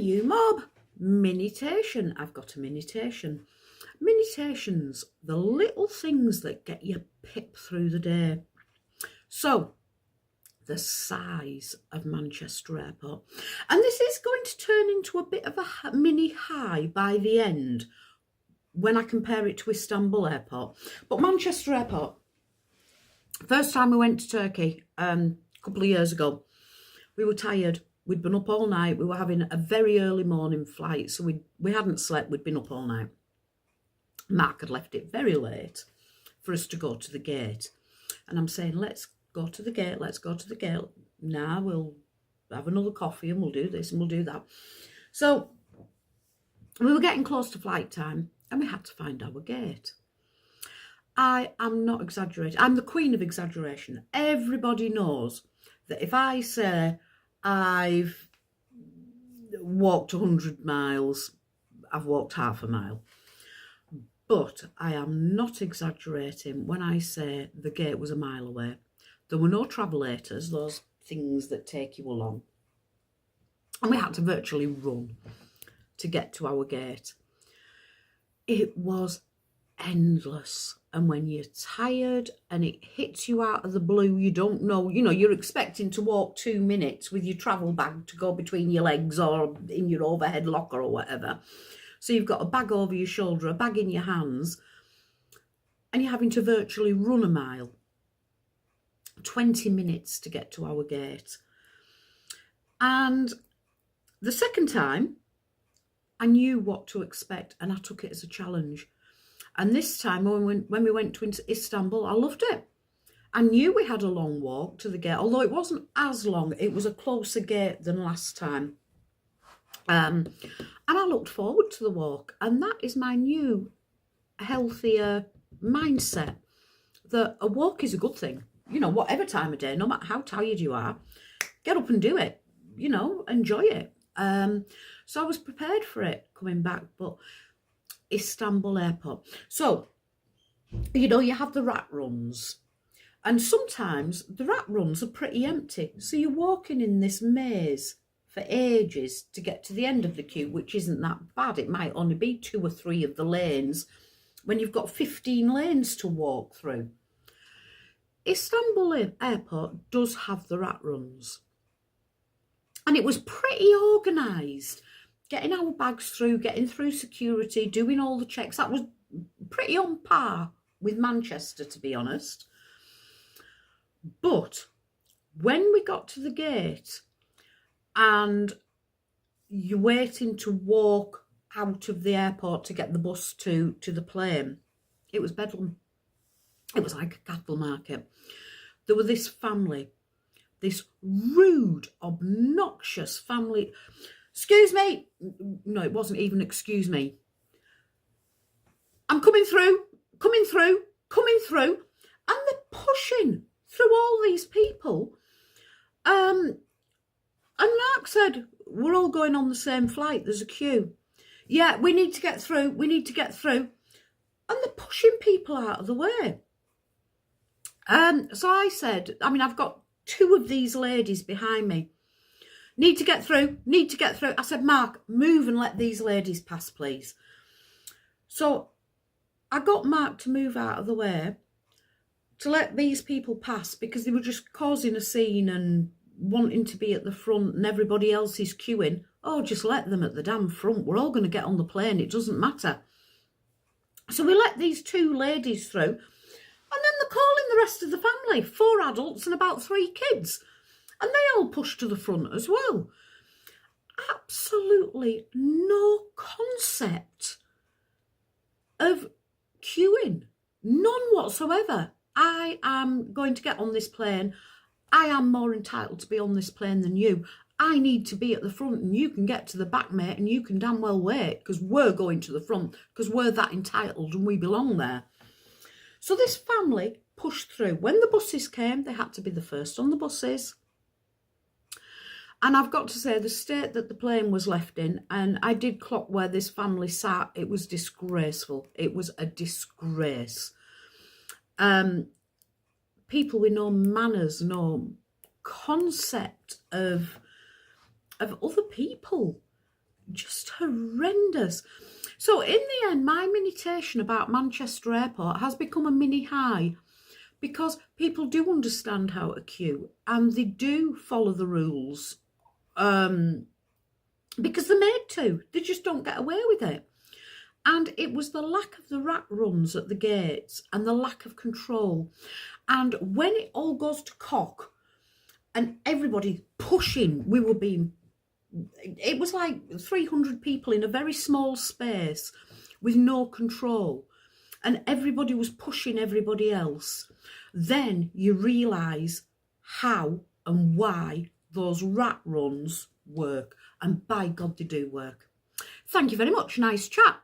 you mob. Minitation. I've got a minitation. Minitation's the little things that get you pip through the day. So, the size of Manchester Airport. And this is going to turn into a bit of a mini high by the end when I compare it to Istanbul Airport. But Manchester Airport, first time we went to Turkey a couple of years ago, we were tired. We'd been up all night. We were having a very early morning flight, so we hadn't slept. We'd been up all night. Mark had left it very late for us to go to the gate. And I'm saying, let's go to the gate, let's go to the gate. Now we'll have another coffee and we'll do this and we'll do that. So we were getting close to flight time and we had to find our gate. I am not exaggerating. I'm the queen of exaggeration. Everybody knows that if I say I've walked 100 miles, I've walked half a mile. But I am not exaggerating when I say the gate was a mile away. There were no travelators, those things that take you along. And we had to virtually run to get to our gate. It was endless. And when you're tired and it hits you out of the blue, you don't know, you're expecting to walk 2 minutes with your travel bag to go between your legs or in your overhead locker or whatever. So you've got a bag over your shoulder, a bag in your hands, and you're having to virtually run a mile. 20 minutes to get to our gate. And the second time, I knew what to expect and I took it as a challenge. And this time, when we went to Istanbul, I loved it. I knew we had a long walk to the gate, although it wasn't as long. It was a closer gate than last time. And I looked forward to the walk. And that is my new, healthier mindset, that a walk is a good thing. Whatever time of day, no matter how tired you are, get up and do it, enjoy it. So I was prepared for it coming back, but Istanbul Airport. So, you have the rat runs, and sometimes the rat runs are pretty empty. So you're walking in this maze for ages to get to the end of the queue, which isn't that bad. It might only be 2 or 3 of the lanes when you've got 15 lanes to walk through. Istanbul Airport does have the rat runs. And it was pretty organised. Getting our bags through, getting through security, doing all the checks. That was pretty on par with Manchester, to be honest. But when we got to the gate and you're waiting to walk out of the airport to get the bus to the plane, it was bedlam. It was like a cattle market. There were this family, this rude, obnoxious family. Excuse me. No, it wasn't even excuse me. I'm coming through. And they're pushing through all these people. And Mark said, we're all going on the same flight. There's a queue. Yeah, we need to get through. And they're pushing people out of the way. So I said, I've got 2 of these ladies behind me. Need to get through. I said, Mark, move and let these ladies pass, please. So I got Mark to move out of the way to let these people pass because they were just causing a scene and wanting to be at the front and everybody else is queuing. Oh, just let them at the damn front. We're all going to get on the plane. It doesn't matter. So we let these 2 ladies through. And then they're calling the rest of the family, 4 adults and about 3 kids. And they all pushed to the front as well. Absolutely no concept of queuing. None whatsoever. I am going to get on this plane. I am more entitled to be on this plane than you. I need to be at the front and you can get to the back, mate, and you can damn well wait because we're going to the front because we're that entitled and we belong there. So this family pushed through. When the buses came, they had to be the first on the buses. And I've got to say, the state that the plane was left in, and I did clock where this family sat, it was disgraceful. It was a disgrace. People with no manners, no concept of other people. just horrendous. So in the end, my Minitation about Manchester Airport has become a Minihi, because people do understand how to queue and they do follow the rules, because they're made to. They just don't get away with it. And it was the lack of the rat runs at the gates and the lack of control. And when it all goes to cock and everybody pushing, it was like 300 people in a very small space with no control. And everybody was pushing everybody else. Then you realise how and why those rat runs work. And by God, they do work. Thank you very much. Nice chat.